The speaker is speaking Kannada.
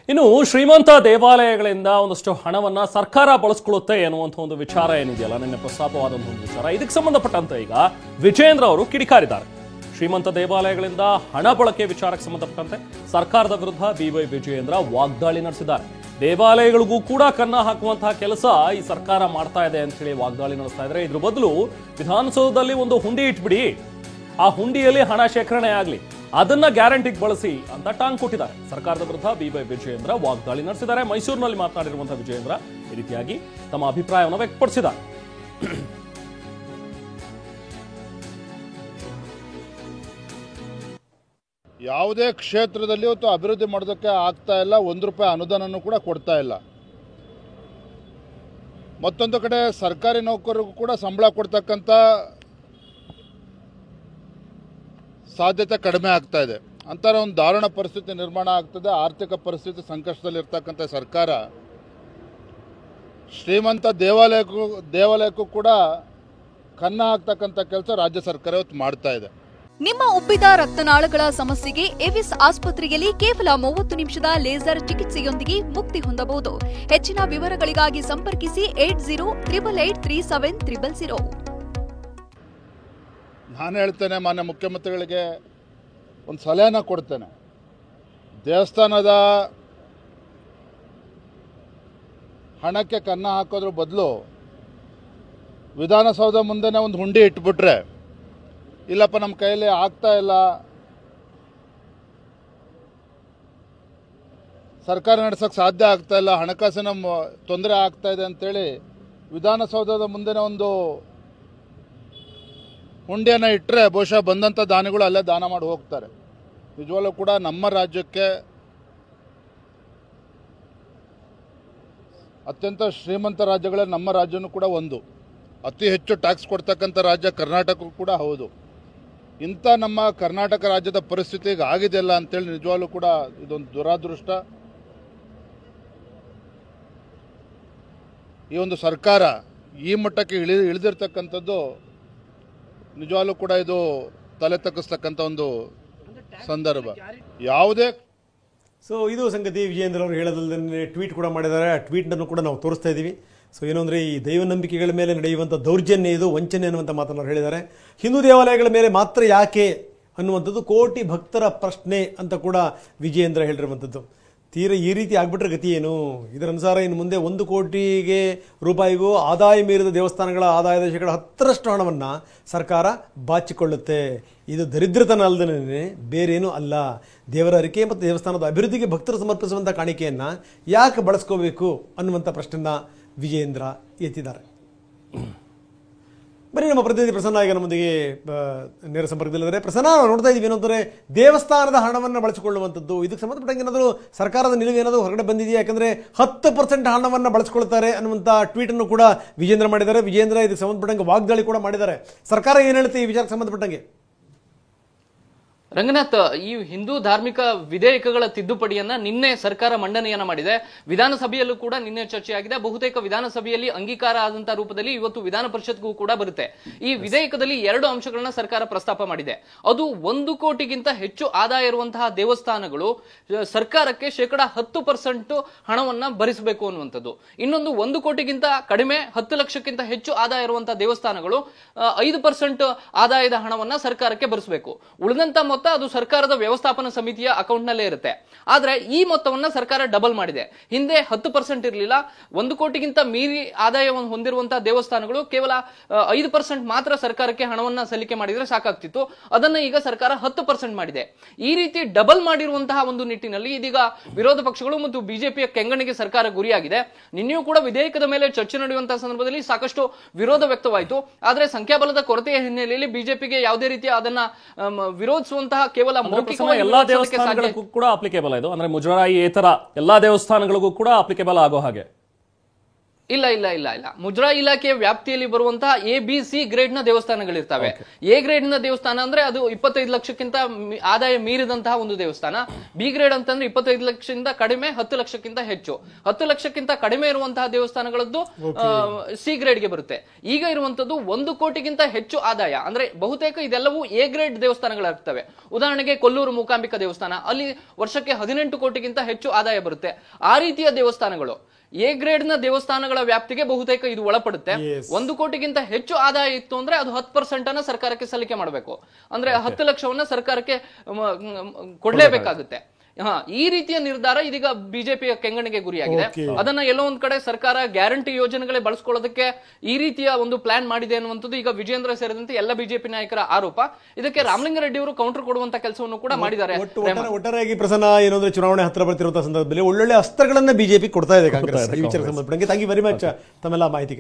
ಇನ್ನು ಶ್ರೀಮಂತ ದೇವಾಲಯಗಳಿಂದ ಒಂದಷ್ಟು ಹಣವನ್ನ ಸರ್ಕಾರ ಬಳಸ್ಕೊಳ್ಳುತ್ತೆ ಎನ್ನುವಂಥ ಒಂದು ವಿಚಾರ ಏನಿದೆಯಲ್ಲ, ನಿನ್ನೆ ಪ್ರಸ್ತಾಪವಾದಂತಹ ಒಂದು ವಿಚಾರ. ಇದಕ್ಕೆ ಸಂಬಂಧಪಟ್ಟಂತೆ ಈಗ ವಿಜೇಂದ್ರ ಅವರು ಕಿಡಿಕಾರಿದ್ದಾರೆ. ಶ್ರೀಮಂತ ದೇವಾಲಯಗಳಿಂದ ಹಣ ಬಳಕೆ ವಿಚಾರಕ್ಕೆ ಸಂಬಂಧಪಟ್ಟಂತೆ ಸರ್ಕಾರದ ವಿರುದ್ಧ ಬಿವೈ ವಿಜಯೇಂದ್ರ ವಾಗ್ದಾಳಿ ನಡೆಸಿದ್ದಾರೆ. ದೇವಾಲಯಗಳಿಗೂ ಕೂಡ ಕನ್ನ ಹಾಕುವಂತಹ ಕೆಲಸ ಈ ಸರ್ಕಾರ ಮಾಡ್ತಾ ಇದೆ ಅಂತ ಹೇಳಿ ವಾಗ್ದಾಳಿ ನಡೆಸ್ತಾ ಇದ್ದಾರೆ. ಇದ್ರ ಬದಲು ವಿಧಾನಸೌಧದಲ್ಲಿ ಒಂದು ಹುಂಡಿ ಇಟ್ಬಿಡಿ, ಆ ಹುಂಡಿಯಲ್ಲಿ ಹಣ ಶೇಖರಣೆ ಆಗಲಿ, ಅದನ್ನ ಗ್ಯಾರಂಟಿಗೆ ಬಳಸಿ ಅಂತ ಟಾಂಗ್ ಕೊಟ್ಟಿದ್ದಾರೆ. ಸರ್ಕಾರದ ವಿರುದ್ಧ ಬಿವೈ ವಿಜಯೇಂದ್ರ ವಾಗ್ದಾಳಿ ನಡೆಸಿದ್ದಾರೆ. ಮೈಸೂರಿನಲ್ಲಿ ಮಾತನಾಡಿರುವಂತಹ ವಿಜಯೇಂದ್ರ ಈ ರೀತಿಯಾಗಿ ತಮ್ಮ ಅಭಿಪ್ರಾಯವನ್ನು ವ್ಯಕ್ತಪಡಿಸಿದ್ದಾರೆ. ಯಾವುದೇ ಕ್ಷೇತ್ರದಲ್ಲಿ ಇವತ್ತು ಅಭಿವೃದ್ಧಿ ಮಾಡೋದಕ್ಕೆ ಆಗ್ತಾ ಇಲ್ಲ. ₹1 ಅನುದಾನನೂ ಕೂಡ ಕೊಡ್ತಾ ಇಲ್ಲ. ಮತ್ತೊಂದು ಕಡೆ ಸರ್ಕಾರಿ ನೌಕರರಿಗೂ ಕೂಡ ಸಂಬಳ ಕೊಡ್ತಕ್ಕಂಥ ಸಾಧ್ಯತೆ ಕಡಿಮೆ ಆಗ್ತಾ ಇದೆ. ಅಂತರ ಒಂದು ದಾರುಣ ಪರಿಸ್ಥಿತಿ ನಿರ್ಮಾಣ ಆಗ್ತದೆ. ಆರ್ಥಿಕ ಪರಿಸ್ಥಿತಿ ಸಂಕಷ್ಟದಲ್ಲಿರ್ತಕ್ಕಂಥ ಸರ್ಕಾರ ಶ್ರೀಮಂತ ದೇವಾಲಯಕ್ಕೂ ಕೂಡ ಕನ್ನ ಹಾಕ್ತಕ್ಕಂಥ ಕೆಲಸ ರಾಜ್ಯ ಸರ್ಕಾರ ಇವತ್ತು ಮಾಡ್ತಾ ಇದೆ. ನಿಮ್ಮ ಉಬ್ಬಿದ ರಕ್ತನಾಳಗಳ ಸಮಸ್ಯೆಗೆ ಎವಿಸ್ ಆಸ್ಪತ್ರೆಯಲ್ಲಿ ಕೇವಲ 30 ನಿಮಿಷದ ಲೇಸರ್ ಚಿಕಿತ್ಸೆಯೊಂದಿಗೆ ಮುಕ್ತಿ ಹೊಂದಬಹುದು. ಹೆಚ್ಚಿನ ವಿವರಗಳಿಗಾಗಿ ಸಂಪರ್ಕಿಸಿ 8088837300. ನಾನು ಹೇಳ್ತೇನೆ, ಮಾನ್ಯ ಮುಖ್ಯಮಂತ್ರಿಗಳಿಗೆ ಒಂದು ಸಲಹೆನ ಕೊಡ್ತೇನೆ. ದೇವಸ್ಥಾನದ ಹಣಕ್ಕೆ ಕನ್ನ ಹಾಕೋದ್ರ ಬದಲು ವಿಧಾನಸೌಧ ಮುಂದೆನೇ ಒಂದು ಹುಂಡಿ ಇಟ್ಬಿಟ್ರೆ, ಇಲ್ಲಪ್ಪ ನಮ್ಮ ಕೈಯಲ್ಲಿ ಆಗ್ತಾ ಇಲ್ಲ, ಸರ್ಕಾರ ನಡೆಸೋಕ್ಕೆ ಸಾಧ್ಯ ಆಗ್ತಾ ಇಲ್ಲ, ಹಣಕಾಸಿನ ತೊಂದರೆ ಆಗ್ತಾ ಇದೆ ಅಂತೇಳಿ ವಿಧಾನಸೌಧದ ಮುಂದೆನೇ ಒಂದು ಹುಂಡಿಯನ್ನು ಇಟ್ಟರೆ ಬಹುಶಃ ಬಂದಂಥ ದಾನಿಗಳು ಅಲ್ಲೇ ದಾನ ಮಾಡಿ ಹೋಗ್ತಾರೆ. ನಿಜವಾಗ್ಲೂ ಕೂಡ ನಮ್ಮ ರಾಜ್ಯಕ್ಕೆ ಅತ್ಯಂತ ಶ್ರೀಮಂತ ರಾಜ್ಯಗಳಲ್ಲಿ ನಮ್ಮ ರಾಜ್ಯನೂ ಕೂಡ ಒಂದು. ಅತಿ ಹೆಚ್ಚು ಟ್ಯಾಕ್ಸ್ ಕೊಡ್ತಕ್ಕಂಥ ರಾಜ್ಯ ಕರ್ನಾಟಕ ಕೂಡ ಹೌದು. ಇಂಥ ನಮ್ಮ ಕರ್ನಾಟಕ ರಾಜ್ಯದ ಪರಿಸ್ಥಿತಿ ಈಗ ಆಗಿದೆಯಲ್ಲ ಅಂತೇಳಿ ನಿಜವಾಗ್ಲೂ ಕೂಡ ಇದೊಂದು ದುರಾದೃಷ್ಟ. ಈ ಒಂದು ಸರ್ಕಾರ ಈ ಮಟ್ಟಕ್ಕೆ ಇಳಿದಿರ್ತಕ್ಕಂಥದ್ದು ನಿಜವಾಗ್ಲೂ ಕೂಡ ಇದು ತಲೆ ತಗ್ಗಿಸ್ತಕ್ಕಂಥ ಒಂದು ಸಂದರ್ಭ. ಯಾವುದೇ ಇದು ಸಂಗತಿ. ವಿಜಯೇಂದ್ರ ಅವರು ಹೇಳೋದಲ್ಲದೆ ಟ್ವೀಟ್ ಕೂಡ ಮಾಡಿದ್ದಾರೆ. ಆ ಟ್ವೀಟ್ನನ್ನು ಕೂಡ ನಾವು ತೋರಿಸ್ತಾ ಇದ್ದೀವಿ. ಏನು ಅಂದರೆ, ಈ ದೈವ ನಂಬಿಕೆಗಳ ಮೇಲೆ ನಡೆಯುವಂಥ ದೌರ್ಜನ್ಯ ಇದು, ವಂಚನೆ ಅನ್ನುವಂಥ ಮಾತನ್ನು ಹೇಳಿದ್ದಾರೆ. ಹಿಂದೂ ದೇವಾಲಯಗಳ ಮೇಲೆ ಮಾತ್ರ ಯಾಕೆ ಅನ್ನುವಂಥದ್ದು ಕೋಟಿ ಭಕ್ತರ ಪ್ರಶ್ನೆ ಅಂತ ಕೂಡ ವಿಜಯೇಂದ್ರ ಹೇಳಿರುವಂಥದ್ದು. ತೀರ ಈ ರೀತಿ ಆಗ್ಬಿಟ್ರೆ ಗತಿ ಏನು? ಇದರ ಅನುಸಾರ ಇನ್ನು ಮುಂದೆ 1 ಕೋಟಿ ರೂಪಾಯಿಗೂ ಆದಾಯ ಮೀರಿದ ದೇವಸ್ಥಾನಗಳ ಆದಾಯದ 10% ಹಣವನ್ನು ಸರ್ಕಾರ ಬಾಚಿಕೊಳ್ಳುತ್ತೆ. ಇದು ದರಿದ್ರತನ ಅಲ್ಲದೇ ಬೇರೇನೂ ಅಲ್ಲ. ದೇವರ ಅರಿಕೆ ಮತ್ತು ದೇವಸ್ಥಾನದ ಅಭಿವೃದ್ಧಿಗೆ ಭಕ್ತರು ಸಮರ್ಪಿಸುವಂಥ ಕಾಣಿಕೆಯನ್ನು ಯಾಕೆ ಬಳಸ್ಕೋಬೇಕು ಅನ್ನುವಂಥ ಪ್ರಶ್ನೆಯನ್ನು ವಿಜಯೇಂದ್ರ ಎತ್ತಿದ್ದಾರೆ. ಬರೀ ನಮ್ಮ ಪ್ರತಿನಿಧಿ ಪ್ರಸನ್ನ ಈಗ ನಮ್ಮೊಂದಿಗೆ ನೇರ ಸಂಪರ್ಕದಲ್ಲಿದ್ದಾರೆ. ಪ್ರಸನ್ನ, ನಾವು ನೋಡ್ತಾ ಇದ್ದೀವಿ ಏನಂದರೆ ದೇವಸ್ಥಾನದ ಹಣವನ್ನು ಬಳಸಿಕೊಳ್ಳುವಂಥದ್ದು, ಇದಕ್ಕೆ ಸಂಬಂಧಪಟ್ಟಂಗೆ ಏನಾದರೂ ಸರ್ಕಾರದ ನಿಲುವು ಏನಾದರೂ ಹೊರಗಡೆ ಬಂದಿದೆಯಾ? ಯಾಕಂದರೆ 10% ಹಣವನ್ನು ಬಳಸ್ಕೊಳ್ತಾರೆ ಅನ್ನುವಂಥ ಟ್ವೀಟನ್ನು ಕೂಡ ವಿಜೇಂದ್ರ ಮಾಡಿದ್ದಾರೆ. ವಿಜೇಂದ್ರ ಇದಕ್ಕೆ ಸಂಬಂಧಪಟ್ಟಂಗೆ ವಾಗ್ದಾಳಿ ಕೂಡ ಮಾಡಿದ್ದಾರೆ. ಸರ್ಕಾರ ಏನು ಹೇಳುತ್ತೆ ಈ ವಿಚಾರಕ್ಕೆ ಸಂಬಂಧಪಟ್ಟಂಗೆ? ರಂಗನಾಥ್, ಈ ಹಿಂದೂ ಧಾರ್ಮಿಕ ವಿಧೇಯಕಗಳ ತಿದ್ದುಪಡಿಯನ್ನ ನಿನ್ನೆ ಸರ್ಕಾರ ಮಂಡನೆಯನ್ನ ಮಾಡಿದೆ. ವಿಧಾನಸಭೆಯಲ್ಲೂ ಕೂಡ ನಿನ್ನೆ ಚರ್ಚೆಯಾಗಿದೆ. ಬಹುತೇಕ ವಿಧಾನಸಭೆಯಲ್ಲಿ ಅಂಗೀಕಾರ ಆದಂತಹ ರೂಪದಲ್ಲಿ ಇವತ್ತು ವಿಧಾನ ಪರಿಷತ್ಗೂ ಕೂಡ ಬರುತ್ತೆ. ಈ ವಿಧೇಯಕದಲ್ಲಿ 2 ಅಂಶಗಳನ್ನ ಸರ್ಕಾರ ಪ್ರಸ್ತಾಪ ಮಾಡಿದೆ. ಅದು 1 ಕೋಟಿಗಿಂತ ಹೆಚ್ಚು ಆದಾಯ ಇರುವಂತಹ ದೇವಸ್ಥಾನಗಳು ಸರ್ಕಾರಕ್ಕೆ 10% ಹಣವನ್ನ ಭರಿಸಬೇಕು ಅನ್ನುವಂಥದ್ದು. ಇನ್ನೊಂದು 1 ಕೋಟಿಗಿಂತ ಕಡಿಮೆ 10 ಲಕ್ಷಕ್ಕಿಂತ ಹೆಚ್ಚು ಆದಾಯ ಇರುವಂತಹ ದೇವಸ್ಥಾನಗಳು 5% ಆದಾಯದ ಹಣವನ್ನ ಸರ್ಕಾರಕ್ಕೆ ಭರಿಸಬೇಕು. ಉಳಿದಂತ ಅದು ಸರ್ಕಾರದ ವ್ಯವಸ್ಥಾಪನಾ ಸಮಿತಿಯ ಅಕೌಂಟ್ ನಲ್ಲೇ ಇರುತ್ತೆ. ಆದ್ರೆ ಈ ಮೊತ್ತವನ್ನ ಸರ್ಕಾರ ಡಬಲ್ ಮಾಡಿದೆ. ಹಿಂದೆ 10% ಇರಲಿಲ್ಲ. 1 ಕೋಟಿಗಿಂತ ಮೀರಿ ಆದಾಯವನ್ನು ಹೊಂದಿರುವಂತಹ ದೇವಸ್ಥಾನಗಳು ಕೇವಲ 5% ಮಾತ್ರ ಸರ್ಕಾರಕ್ಕೆ ಹಣವನ್ನ ಸಲ್ಲಿಕೆ ಮಾಡಿದ್ರೆ ಸಾಕಾಗ್ತಿತ್ತು. ಅದನ್ನ ಈಗ ಸರ್ಕಾರ 10% ಮಾಡಿದೆ. ಈ ರೀತಿ ಡಬಲ್ ಮಾಡಿರುವಂತಹ ಒಂದು ನಿಟ್ಟಿನಲ್ಲಿ ಇದೀಗ ವಿರೋಧ ಪಕ್ಷಗಳು ಮತ್ತು ಬಿಜೆಪಿಯ ಕೆಂಗಣಿಗೆ ಸರ್ಕಾರ ಗುರಿಯಾಗಿದೆ. ನಿನ್ನೆಯೂ ಕೂಡ ವಿಧೇಯಕದ ಮೇಲೆ ಚರ್ಚೆ ನಡೆಯುವಂತಹ ಸಂದರ್ಭದಲ್ಲಿ ಸಾಕಷ್ಟು ವಿರೋಧ ವ್ಯಕ್ತವಾಯಿತು. ಆದ್ರೆ ಸಂಖ್ಯಾಬಲದ ಕೊರತೆಯ ಹಿನ್ನೆಲೆಯಲ್ಲಿ ಬಿಜೆಪಿಗೆ ಯಾವುದೇ ರೀತಿಯ ಅದನ್ನ ವಿರೋಧಿಸುವಂತಹ ಕೇವಲ ಎಲ್ಲಾ ದೇವಸ್ಥಾನಗಳಿಗೂ ಕೂಡ ಅಪ್ಲಿಕೇಬಲ್ ಇದು, ಅಂದ್ರೆ ಮುಜರಾಯಿ ಇತರ ಎಲ್ಲಾ ದೇವಸ್ಥಾನಗಳಿಗೂ ಕೂಡ ಅಪ್ಲಿಕೇಬಲ್ ಆಗೋ ಹಾಗೆ ಇಲ್ಲ ಇಲ್ಲ ಇಲ್ಲ ಇಲ್ಲ ಮುಜರಾಯಿ ಇಲಾಖೆಯ ವ್ಯಾಪ್ತಿಯಲ್ಲಿ ಬರುವಂತಹ ABC ಗ್ರೇಡ್ ನ ದೇವಸ್ಥಾನಗಳಿರ್ತವೆ. A ಗ್ರೇಡ್ ನ ದೇವಸ್ಥಾನ ಅಂದ್ರೆ ಅದು 25 ಲಕ್ಷಕ್ಕಿಂತ ಆದಾಯ ಮೀರಿದಂತಹ ಒಂದು ದೇವಸ್ಥಾನ. B ಗ್ರೇಡ್ ಅಂತಂದ್ರೆ 25 ಲಕ್ಷದಿಂದ ಕಡಿಮೆ, 10 ಲಕ್ಷಕ್ಕಿಂತ ಹೆಚ್ಚು. 10 ಲಕ್ಷಕ್ಕಿಂತ ಕಡಿಮೆ ಇರುವಂತಹ ದೇವಸ್ಥಾನಗಳದ್ದು C ಗ್ರೇಡ್ಗೆ ಬರುತ್ತೆ. ಈಗ ಇರುವಂತದ್ದು 1 ಕೋಟಿಗಿಂತ ಹೆಚ್ಚು ಆದಾಯ ಅಂದ್ರೆ ಬಹುತೇಕ ಇದೆಲ್ಲವೂ A ಗ್ರೇಡ್ ದೇವಸ್ಥಾನಗಳಾಗ್ತವೆ. ಉದಾಹರಣೆಗೆ ಕೊಲ್ಲೂರು ಮೂಕಾಂಬಿಕಾ ದೇವಸ್ಥಾನ, ಅಲ್ಲಿ ವರ್ಷಕ್ಕೆ 18 ಕೋಟಿಗಿಂತ ಹೆಚ್ಚು ಆದಾಯ ಬರುತ್ತೆ. ಆ ರೀತಿಯ ದೇವಸ್ಥಾನಗಳು A ಗ್ರೇಡ್ ನ ದೇವಸ್ಥಾನಗಳ ವ್ಯಾಪ್ತಿಗೆ ಬಹುತೇಕ ಇದು ಒಳಪಡುತ್ತೆ. 1 ಕೋಟಿಗಿಂತ ಹೆಚ್ಚು ಆದಾಯ ಇತ್ತು ಅಂದ್ರೆ ಅದು 10% ಅನ್ನ ಸರ್ಕಾರಕ್ಕೆ ಸಲ್ಲಿಕೆ ಮಾಡಬೇಕು. ಅಂದ್ರೆ 10 ಲಕ್ಷವನ್ನ ಸರ್ಕಾರಕ್ಕೆ ಕೊಡ್ಲೇಬೇಕಾಗುತ್ತೆ. ಈ ರೀತಿಯ ನಿರ್ಧಾರ ಇದೀಗ ಬಿಜೆಪಿಯ ಕೆಂಗಣಿಗೆ ಗುರಿಯಾಗಿದೆ. ಅದನ್ನ ಎಲ್ಲೋ ಒಂದ್ ಕಡೆ ಸರ್ಕಾರ ಗ್ಯಾರಂಟಿ ಯೋಜನೆಗಳೇ ಬಳಸ್ಕೊಳ್ಳೋದಕ್ಕೆ ಈ ರೀತಿಯ ಒಂದು ಪ್ಲಾನ್ ಮಾಡಿದೆ ಅನ್ನುವಂಥದ್ದು ಈಗ ವಿಜೇಂದ್ರ ಸೇರಿದಂತೆ ಎಲ್ಲ ಬಿಜೆಪಿ ನಾಯಕರ ಆರೋಪ. ಇದಕ್ಕೆ ರಾಮಲಿಂಗಾರೆಡ್ಡಿ ಅವರು ಕೌಂಟರ್ ಕೊಡುವಂತ ಕೆಲಸವನ್ನು ಕೂಡ ಮಾಡಿದ್ದಾರೆ. ಒಟ್ಟಾರೆಯಾಗಿ ಪ್ರಸನ್ನ ಏನಂದ್ರೆ ಚುನಾವಣೆ ಹತ್ರ ಬರ್ತಿರುವಂತಹ ಸಂದರ್ಭದಲ್ಲಿ ಒಳ್ಳೊಳ್ಳೆ ಅಸ್ತ್ರಗಳನ್ನ ಬಿಜೆಪಿ ಕೊಡ್ತಾ ಇದೆ ಕಾಂಗ್ರೆಸ್. ಈ ವಿಚಾರಕ್ಕೆ ಸಂಬಂಧಪಟ್ಟಂಗೆ ಥ್ಯಾಂಕ್ ಯು ವೆರಿ ಮಚ್ ತಮ್ಮೆಲ್ಲ ಮಾಹಿತಿಗೆ.